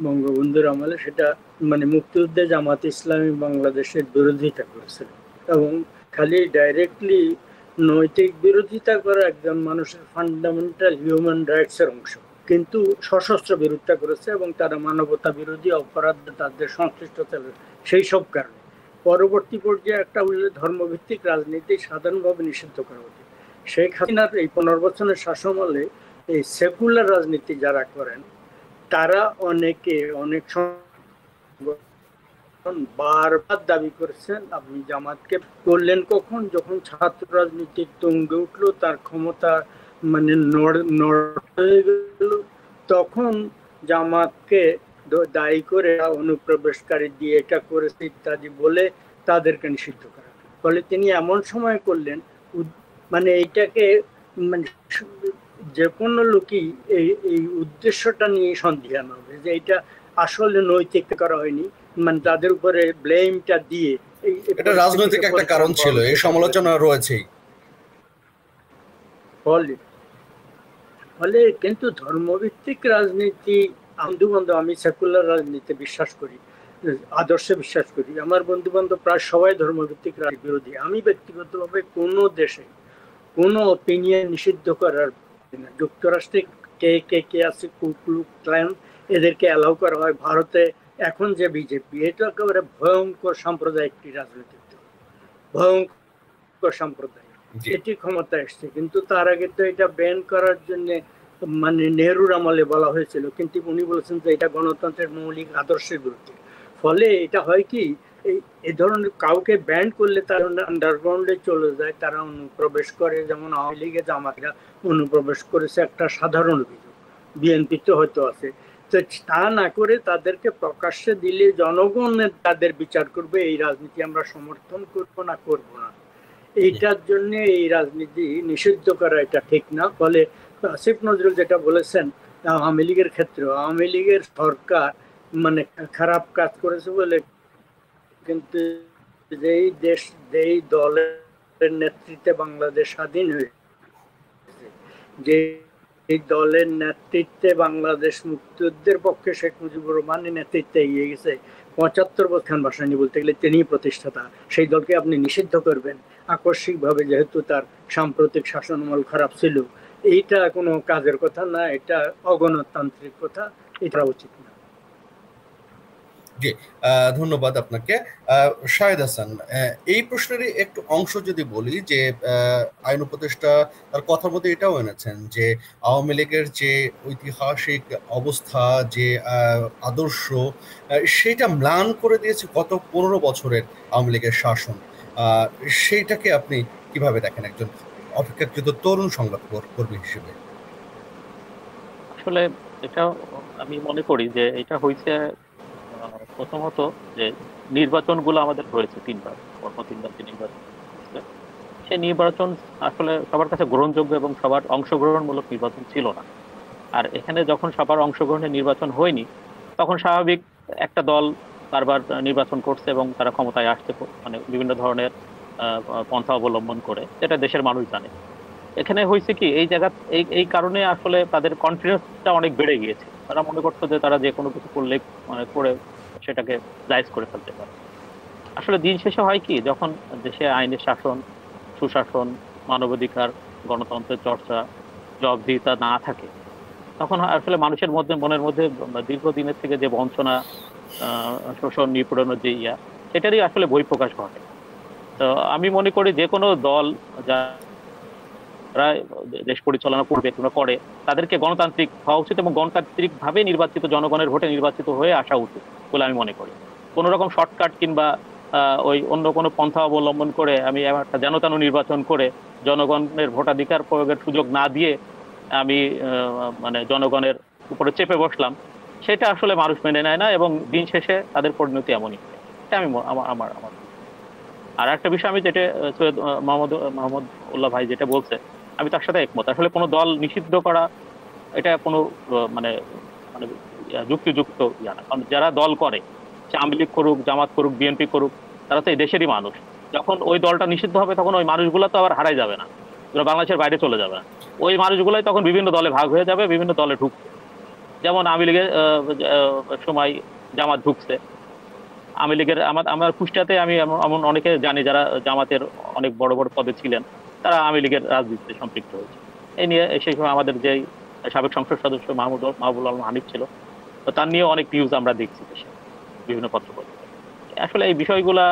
বঙ্গবন্ধুর আমলে। সেটা মানে মুক্তিযুদ্ধে জামাত ইসলামী বাংলাদেশের বিরোধিতা করেছিল, এবং খালি ডাইরেক্টলি নৈতিক বিরোধিতা করা একজন মানুষের ফান্ডামেন্টাল হিউম্যান রাইটস এর অংশ, কিন্তু সশস্ত্র বিরোধিতা করেছে, এবং তারা মানবতা বিরোধী অপরাধ তাদের সংশ্লিষ্ট ছিল। সেই সব কারণে পরবর্তী পর্যায়ে একটা ধর্মভিত্তিক রাজনীতি সাধারণভাবে নিষিদ্ধ করা উচিত। শেখ হাসিনার এই 15 বছরের শাসনামলে এই সেকুলার রাজনীতি যারা করেন, তারা অনেক বারবার দাবি করেছেন। আপনি জামাতকে করলেন কখন? যখন ছাত্র রাজনীতির তুঙ্গে উঠলো, তার ক্ষমতা মানে হয়ে গেল, তখন জামাতকে দায়ী করে অনুপ্রবেশকারী দিয়ে এটা করেছে ইত্যাদি বলে তাদেরকে নিষিদ্ধ করা। ফলে তিনি এমন সময় করলেন, মানে এইটাকে মানে যে কোনো লোকই এই উদ্দেশ্যটা নিয়ে সন্দিহান হবে যে এটা আসলে নৈতিক করা হয়নি, মানে তাদের উপরে ব্লেমটা দিয়ে এটা রাজনৈতিক একটা কারণ ছিল, এই সমালোচনা রয়েছেই। ফলে কিন্তু ধর্মভিত্তিক রাজনীতি, বন্ধু-বান্ধব, আমি সেকুলার রাজনীতিতে বিশ্বাস করি, আদর্শে বিশ্বাস করি। আমার বন্ধু বান্ধব প্রায় সবাই ধর্মভিত্তিক রাজনীতির বিরোধী। আমি ব্যক্তিগতভাবে কোনো দেশে কোনো অপিনিয়ন নিষিদ্ধ করার না। যুক্তরাষ্ট্রে কে আছে, কুকলুক ক্ল্যান, এদেরকে অ্যালাউ করা হয়। ভারতে এখন যে বিজেপি, এটা একেবারে ভয়ঙ্কর সাম্প্রদায়িক রাজনৈতিক দল, ভয়ঙ্কর সাম্প্রদায়িক, এটি ক্ষমতা এসছে। কিন্তু তার আগে তো এটা ব্যান করার জন্য মানে নেহরুর আমলে বলা হয়েছিল, কিন্তু উনি বলেছেন যে এটা গণতন্ত্রের মৌলিক আদর্শের বিরুদ্ধে। ফলে এটা হয় কি, এই ধরনের কাউকে ব্যান করলে তারা আন্ডারগ্রাউন্ডে চলে যায়, তারা অনুপ্রবেশ করে। যেমন আওয়ামী লীগে জামাতরা অনুপ্রবেশ করেছে, একটা সাধারণ অভিযোগ, বিএনপিতে হয়তো আছে। তো তা না করে তাদেরকে প্রকাশ্যে দিলে জনগণ তাদের বিচার করবে, এই রাজনীতি আমরা সমর্থন করবো না করবো না। এইটার জন্য এই রাজনীতি নিষিদ্ধ করা এটা ঠিক না। ফলে আসিফ নজরুল যেটা বলেছেন আওয়ামী লীগের ক্ষেত্রে, আওয়ামী লীগের সরকার মানে খারাপ কাজ করেছে বলে, কিন্তু যেই দেশ যেই দলের নেতৃত্বে বাংলাদেশ স্বাধীন হয়েছে, যে এই দলের নেতৃত্বে বাংলাদেশ মুক্তিযুদ্ধের পক্ষে শেখ মুজিবুর রহমানের নেতৃত্বে এগিয়ে গেছে ৭৫ বছর ভাসানি বলতে গেলে তিনি প্রতিষ্ঠাতা, সেই দলকে আপনি নিষিদ্ধ করবেন আকস্মিকভাবে, যেহেতু তার সাম্প্রতিক শাসনামল খারাপ ছিল? এইটা কোনো কাজের কথা না, এটা অগণতান্ত্রিক কথা, এটা উচিত না। জি, ধন্যবাদ আপনাকে। শাহেদ হাসান, এই প্রশ্নেরই একটু অংশ যদি বলি যে আইন উপদেষ্টা তার কথার মধ্যে এটাও এনেছেন যে আওয়ামী লীগের যে ঐতিহাসিক অবস্থা, যে আদর্শ, সেটা ম্লান করে দিয়েছে গত ১৫ বছরের আওয়ামী লীগের শাসন। সেইটাকে আপনি কিভাবে দেখেন একজন অপেক্ষাকৃত তরুণ সংবাদ কর্মী হিসেবে? আসলে এটা আমি মনে করি যে এটা হয়েছে প্রথমত যে নির্বাচনগুলো আমাদের হয়েছে ৩বার, পরপর ৩বার যে নির্বাচন হয়েছে, সেই নির্বাচন আসলে সবার কাছে গ্রহণযোগ্য এবং সবার অংশগ্রহণমূলক নির্বাচন ছিল না। আর এখানে যখন সবার অংশগ্রহণের নির্বাচন হয়নি, তখন স্বাভাবিক একটা দল বারবার নির্বাচন করছে এবং তারা ক্ষমতায় আসতে মানে বিভিন্ন ধরনের পন্থা অবলম্বন করে, যেটা দেশের মানুষ জানে। এখানে হয়েছে কি, এই জায়গা এই কারণে আসলে তাদের কনফিডেন্সটা অনেক বেড়ে গিয়েছে। তারা মনে করতো যে তারা যে কোনো কিছু করলে মানে করে সেটাকে জায়েজ করে ফেলতে পারে। আসলে দিন শেষে হয় কি, যখন দেশে আইনের শাসন, সুশাসন, মানবাধিকার, গণতন্ত্রের চর্চা, জবাবদিহিতা না থাকে, তখন আসলে মানুষের মধ্যে মনের মধ্যে দীর্ঘদিনের থেকে যে বঞ্চনা, শোষণ, নিপীড়নের যে সেটারই আসলে বহিঃপ্রকাশ ঘটে। তো আমি মনে করি যে কোনো দল যারা দেশ পরিচালনা করবে কিংবা করে, তাদেরকে গণতান্ত্রিক হওয়া উচিত এবং গণতান্ত্রিক ভাবে নির্বাচিত, জনগণের ভোটে নির্বাচিত হয়ে আসা উচিত বলে আমি মনে করি। কোনো রকম শর্টকাট কিংবা ওই অন্য কোনো পন্থা অবলম্বন করে আমি একটা যেন নির্বাচন করে জনগণের ভোটাধিকার প্রয়োগের সুযোগ না দিয়ে আমি মানে জনগণের উপরে চেপে বসলাম, সেটা আসলে মানুষ মেনে নেয় না এবং দিন শেষে তাদের পরিণতি এমনই। এটা আমি আমার আমার আর একটা বিষয়, আমি যেটা সৈয়দ মোহাম্মদ উল্লাহ ভাই যেটা বলছে, আমি তার সাথে একমত। আসলে কোনো দল নিষিদ্ধ করা এটা কোনো মানে মানে যুক্তিযুক্ত না। কারণ যারা দল করে, সে আওয়ামী লীগ করুক, জামাত করুক, বিএনপি করুক, তারা তো এই দেশেরই মানুষ। যখন ওই দলটা নিষিদ্ধ হবে, তখন ওই মানুষগুলো তো আবার হারাই যাবে না, বাংলাদেশের বাইরে চলে যাবে না। ওই মানুষগুলোই তখন বিভিন্ন দলে ভাগ হয়ে যাবে, বিভিন্ন দলে ঢুকবে। যেমন আওয়ামী লীগের সময় জামাত ঢুকছে। আওয়ামী লীগের আমার কুষ্টিয়াতে আমি এমন অনেকে জানি যারা জামাতের অনেক বড় বড় পদে ছিলেন, তারা আওয়ামী লীগের রাজনীতিতে সম্পৃক্ত হয়েছে। এই নিয়ে সেই সময় আমাদের যে সাবেক সংসদ সদস্য মাহবুবুল আলম হানিফ ছিল, তো তার নিয়ে অনেক নিউজ আমরা দেখছি দেশে বিভিন্ন পত্রপত্রিকা। আসলে এই বিষয়গুলা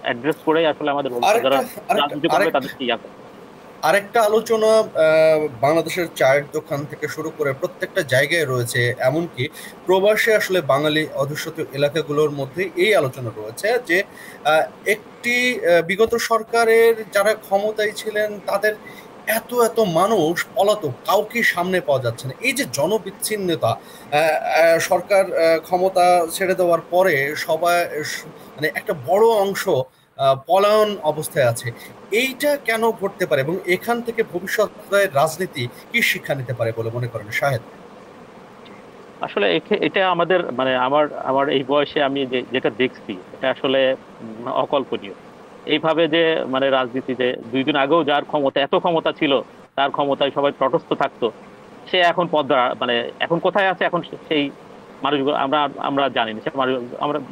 অ্যাড্রেস করে আসলে আমাদের যারা রাজনীতি করবে তাদেরকে আরেকটা আলোচনা বাংলাদেশের চায়ের দোকান থেকে শুরু করে প্রত্যেকটা জায়গায় রয়েছে, এমনকি প্রবাসে আসলে বাঙালি অধ্যুষিত এলাকাগুলোর মধ্যে এই আলোচনা রয়েছে যে একটি বিগত সরকারের যারা ক্ষমতায় ছিলেন তাদের এত এত মানুষ পলাতক, কাউকে সামনে পাওয়া যাচ্ছে না। এই যে জনবিচ্ছিন্নতা, সরকার ক্ষমতা ছেড়ে দেওয়ার পরে সবাই মানে একটা বড় অংশ পলায়ন অবস্থায় আছে, এইটা কেন ঘটতে পারে এবং এখান থেকে ভবিষ্যতে রাজনীতি কি শিক্ষা নিতে পারে বলে মনে করেন শাহেদ? আসলে এটা আমাদের মানে আমার এই বয়সে আমি যেটা দেখছি, এটা আসলে অকল্পনীয়। এইভাবে যে মানে রাজনীতিতে 2 দিন আগেও যার ক্ষমতা, এত ক্ষমতা ছিল, তার ক্ষমতায় সবাই তটস্থ থাকতো, সে এখন মানে এখন কোথায় আছে, এখন সেই মানুষগুলো আমরা জানি না,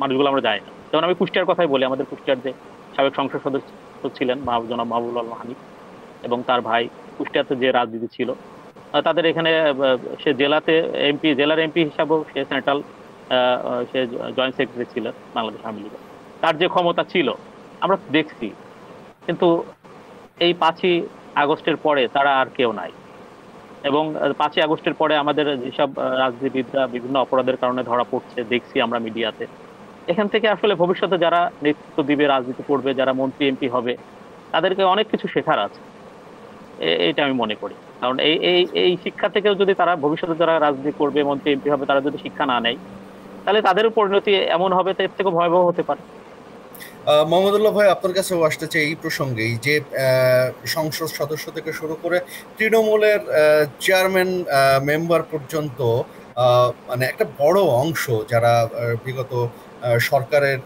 মানুষগুলো আমরা জানি না। যেমন আমি কুষ্টিয়ার কথাই বলি, আমাদের কুষ্টিয়ার যে সাবেক সংসদ সদস্য ছিলেন জনাব মাহবুবুল আলম হানিফ এবং তার ভাই, কুষ্টিয়াতে যে রাজনীতি ছিল, তাদের এখানে সে জেলার এমপি হিসাবেও সে সেন্ট্রাল, সে জয়েন্ট সেক্রেটারি ছিলেন বাংলাদেশ আওয়ামী লীগের। তার যে ক্ষমতা ছিল আমরা দেখছি, কিন্তু এই 5ই আগস্টের পরে তারা আর কেউ নাই। এবং 5ই আগস্টের পরে আমাদের যেসব রাজনীতিবিদরা বিভিন্ন অপরাধের কারণে ধরা পড়ছে দেখছি আমরা মিডিয়াতে। এখান থেকে আসলে ভবিষ্যতে যারা নেতৃত্ব দিবে, রাজনীতি করবে, যারা মন্ত্রী এমপি হবে, তাদেরকে অনেক কিছু শেখার আছে, এইটা আমি মনে করি। কারণ এই শিক্ষা থেকেও যদি তারা ভবিষ্যতে যারা রাজনীতি করবে, মন্ত্রী এমপি হবে, তারা যদি শিক্ষা না নেয়, তাহলে তাদের পরিণতি এমন হবে, এর থেকে ভয়াবহ হতে পারে। মোহাম্মদুল্লাহ ভাই, আপনার কাছেও আসতে চাই এই প্রসঙ্গেই যে সংসদ সদস্য থেকে শুরু করে তৃণমূলের চেয়ারম্যান মেম্বার পর্যন্ত মানে একটা বড় অংশ যারা বিগত সরকারের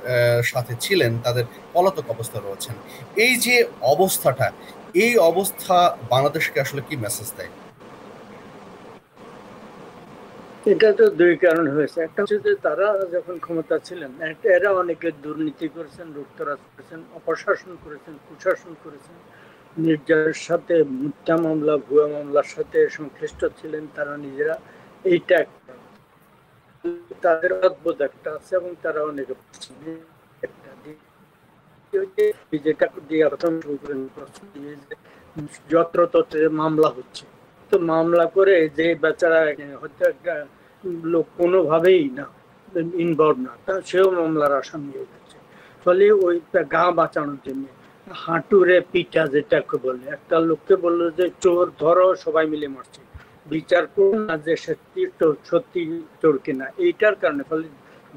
সাথে ছিলেন তাদের পলাতক অবস্থা রয়েছেন। এই যে অবস্থাটা, এই অবস্থা বাংলাদেশকে আসলে কি মেসেজ দেয়? এটা তো দুই কারণ হয়েছে। একটা হচ্ছে যে তারা যখন ক্ষমতা ছিলেন এরা অনেকে দুর্নীতি করেছেন, লুটতরাজ করেছেন, অপশাসন করেছেন, কুশাসন করেছেন, নির্যাতনের সাথে মিথ্যা মামলা, ভুয়া মামলার সাথে সংশ্লিষ্ট ছিলেন তারা নিজেরা। এইটা তাদের অদ্ভুত একটা আছে এবং তারা অনেকে যেটা দিয়ে প্রথম শুরু করেন যত্রতত্র মামলা হচ্ছে, তো মামলা করে যে বেচারা হয়তো একটা লোক কোনোভাবেই না ইনভলভ না, তা সেও মামলার আসামি হয়ে যাচ্ছে। ফলে ওই গা বাঁচানোর জন্য হাঁটুরে পিঠা যেটাকে বলে, একটা লোককে বললো যে চোর ধরো, সবাই মিলে মারছে, বিচার করুন না যে সত্যি চোর কিনা। এইটার কারণে ফলে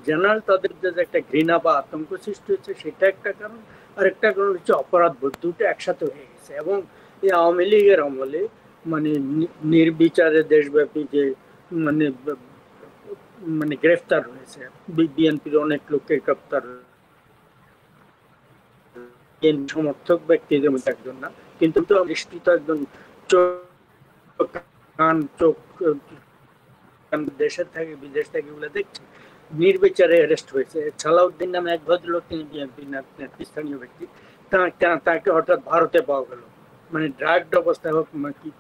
জেনারেল তাদের যে একটা ঘৃণা বা আতঙ্ক সৃষ্টি হচ্ছে সেটা একটা কারণ। আরেকটা কারণ হচ্ছে অপরাধ বোধ, দুটো একসাথে হয়ে গেছে। এবং এই আওয়ামী লীগের আমলে মানে নির্বিচারে দেশব্যাপী যে মানে মানে গ্রেফতার হয়েছে, বিএনপির অনেক লোককে গ্রেফতার, সমর্থক ব্যক্তিদের মধ্যে একজন না, কিন্তু নিশ্চিত একজন চোখ দেশে থাকে বিদেশ থেকে ওগুলো দেখছে, নির্বিচারে অ্যারেস্ট হয়েছে। সালাউদ্দিন নামে এক ভদ্রলোক, তিনি বিএনপি স্থানীয় ব্যক্তি, তাকে হঠাৎ ভারতে পাওয়া গেল, মানে ড্রাগড অবস্থায় হোক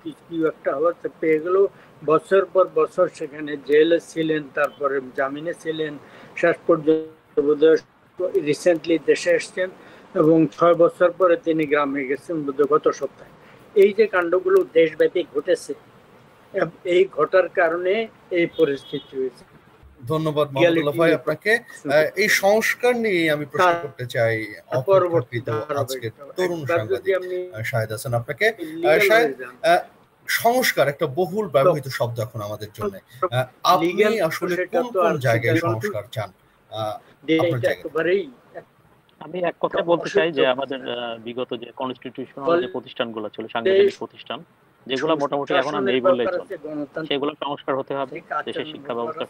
কি একটা অবস্থা পেয়ে গেল। বছর পর বছর সেখানে জেলে ছিলেন, তারপরে জামিনে ছিলেন, শেষ পর্যন্ত রিসেন্টলি দেশে এসছেন এবং 6 বছর পরে তিনি গ্রামে গেছেন গত সপ্তাহে। এই যে কাণ্ডগুলো দেশব্যাপী ঘটেছে, এই ঘটার কারণে এই পরিস্থিতি হয়েছে। ধন্যবাদ মাহমুদুল্লাহ ভাই আপনাকে। এই সংস্কার নিয়ে আমি প্রশ্ন করতে চাই অপেক্ষাকৃত আজকের তরুণ সাংবাদিক শাহেদ হাসান আপনাকে। সংস্কার একটা বহুল ব্যবহৃত শব্দ এখন আমাদের জন্য। আপনি আসলে কোন কোন জায়গায় সংস্কার চান? আমি এক কথা বলতে চাই যে আমাদের বিগত যে কনস্টিটিউশনাল যে প্রতিষ্ঠানগুলো ছিল, সাংবিধানিক প্রতিষ্ঠান, যেগুলো মোটামুটি এখন আর নেই বললেই চলে, সেগুলো সংস্কার হতে হবে। দেশের শিক্ষা ব্যবস্থা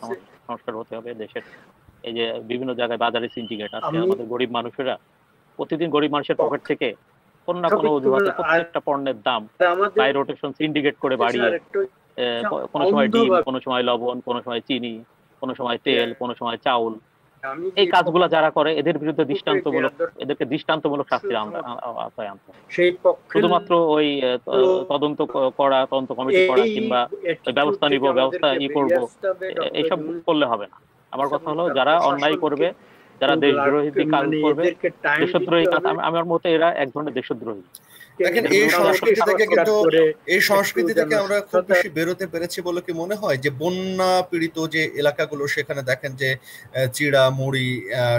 সংস্কার হতে হবে। দেশের এই যে বিভিন্ন জায়গায় বাজারে সিন্ডিকেট আছে, আমাদের গরিব মানুষেরা প্রতিদিন গরিব মানুষের পকেট থেকে কোনো না কোনো অজুহাতে প্রত্যেকটা পণ্যের দাম বাই রোটেশন সিন্ডিকেট করে বাড়িয়ে, কোনো সময় ডিম, কোনো সময় লবণ, কোনো সময় চিনি, কোনো সময় তেল, কোনো সময় চাউল, এই কাজগুলো যারা করে এদের বিরুদ্ধে এদেরকে দৃষ্টান্তমূলক শাস্তির আওতায় আনতে হবে। শুধুমাত্র ওই তদন্ত করা, তদন্ত কমিটি করা কিংবা ব্যবস্থা নিব, ব্যবস্থা করব, এইসব করলে হবে না। আমার কথা হলো যারা অন্যায় করবে, যারা দেশদ্রোহী কাজ করবে, দেশদ্রোহী কাজ, আমার মতে এরা এক ধরনের দেশদ্রোহী। দেখেন, এই সংস্কৃতি থেকে আমরা খুব বেশি বেরোতে পেরেছি বলে কি মনে হয়? যে বন্যা পীড়িত যে এলাকাগুলো, সেখানে দেখেন যে চিড়া, মুড়ি,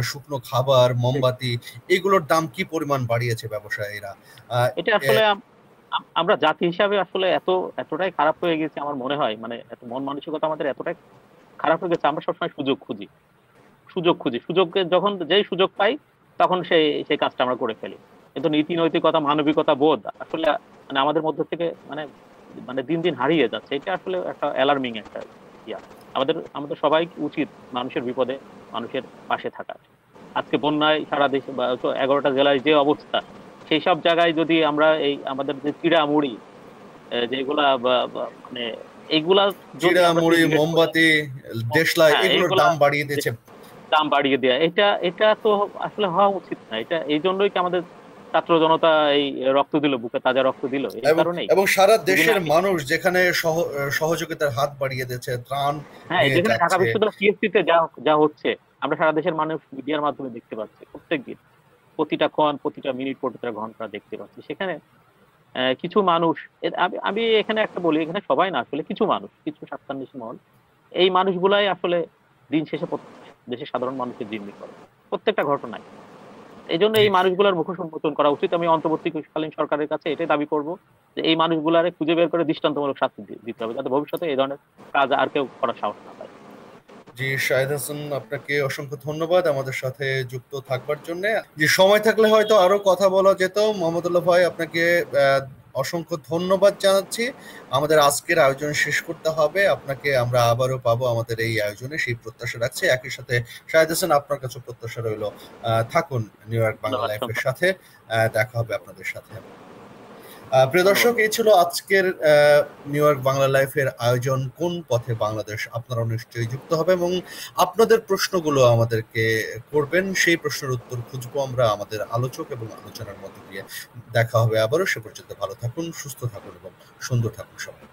শুকনো খাবার, মোমবাতি, এগুলোর দাম কি পরিমাণ বাড়িয়েছে ব্যবসায়ীরা। এটা আসলে আমরা জাতি হিসাবে আসলে এতটাই খারাপ হয়ে গেছে আমার মনে হয়, মানে এত মন মানসিকতা আমাদের এতটাই খারাপ হয়ে গেছে, আমরা সবসময় সুযোগ খুঁজি। সুযোগকে যখন যেই সুযোগ পাই তখন সেই কাজটা আমরা করে ফেলি। কিন্তু নীতি নৈতিকতা, মানবিকতা বোধ আসলে মানে আমাদের মধ্যে থেকে মানে দিন দিন হারিয়ে যাচ্ছে। এটা আসলে একটা অ্যালার্মিং একটা ইয়া। আমাদের সবাই উচিত মানুষের বিপদে মানুষের পাশে থাকা। আজকে বন্যায় সারা দেশে 11টা জেলায় যে অবস্থা, সেই সব জায়গায় যদি আমরা এই আমাদের যে চিড়া মুড়ি যেগুলা মানে এইগুলা চিড়া মুড়ি, মোমবাতি, দেশলাই, এগুলোর দাম বাড়িয়ে দিয়েছে, দাম বাড়িয়ে দেয়া, এটা তো আসলে হওয়া উচিত না। এটা এই জন্যই কি আমাদের ছাত্র জনতা এই রক্ত দিল, বুকে তাজা রক্ত দিল এই কারণেই। এবং সারা দেশের মানুষ যেখানে সহযোগিতার হাত বাড়িয়ে দিয়েছে, ত্রাণ। হ্যাঁ, যেখানে ঢাকা বিশ্ববিদ্যালয় সিএসসিতে যা হচ্ছে আমরা সারা দেশের মানুষ মিডিয়ার মাধ্যমে দেখতে পাচ্ছি, প্রত্যেকদিন প্রতিটা ক্ষণ, প্রতিটা মিনিট, প্রতিটা ঘন্টা দেখতে পাচ্ছি। সেখানে কিছু মানুষ, আমি এখানে একটা বলি, এখানে সবাই না, আসলে কিছু মানুষ, কিছু স্বার্থান্বেষী মহল, এই মানুষগুলাই আসলে দিন শেষে দেশের সাধারণ মানুষের জিম্মি করে প্রত্যেকটা ঘটনায়। এই জন্য এই মানুষগুলোর মুখোশ উন্মোচন করা উচিত। আমি অন্তর্বর্তীকালীন সরকারের কাছে এটাই দাবি করব যে এই মানুষগুলারে খুঁজে বের করে দৃষ্টান্তমূলক শাস্তি দিতে হবে, যাতে ভবিষ্যতে এই ধরনের কাজ আর কেউ করার সাহস না পায়। জি, শাহেদ হাসান, আপনাকে অসংখ্য ধন্যবাদ আমাদের সাথে যুক্ত থাকবার জন্য। যে সময় থাকলে হয়তো আরো কথা বলা যেত। মাহমুদুল্লাহ ভাই, আপনাকে অসংখ্য ধন্যবাদ জানাচ্ছি। আমাদের আজকের আয়োজন শেষ করতে হবে। আপনাকে আমরা আবারও পাবো আমাদের এই আয়োজনে, সেই প্রত্যাশা রাখছি। একই সাথে শাহেদ হাসান, আপনার কাছে প্রত্যাশা রইল থাকুন নিউ ইয়র্ক বাংলা লাইফের সাথে। দেখা হবে আপনাদের সাথে। প্রিয় দর্শক, এই ছিল আজকের নিউ ইয়র্ক বাংলা লাইফের আয়োজন কোন পথে বাংলাদেশ। আপনারা নিশ্চয়ই যুক্ত হবে এবং আপনাদের প্রশ্নগুলো আমাদেরকে করবেন, সেই প্রশ্নের উত্তর খুঁজবো আমরা আমাদের আলোচক এবং আলোচনার মধ্য দিয়ে। দেখা হবে আবারও। সে পর্যন্ত ভালো থাকুন, সুস্থ থাকুন এবং সুন্দর থাকুন সবাই।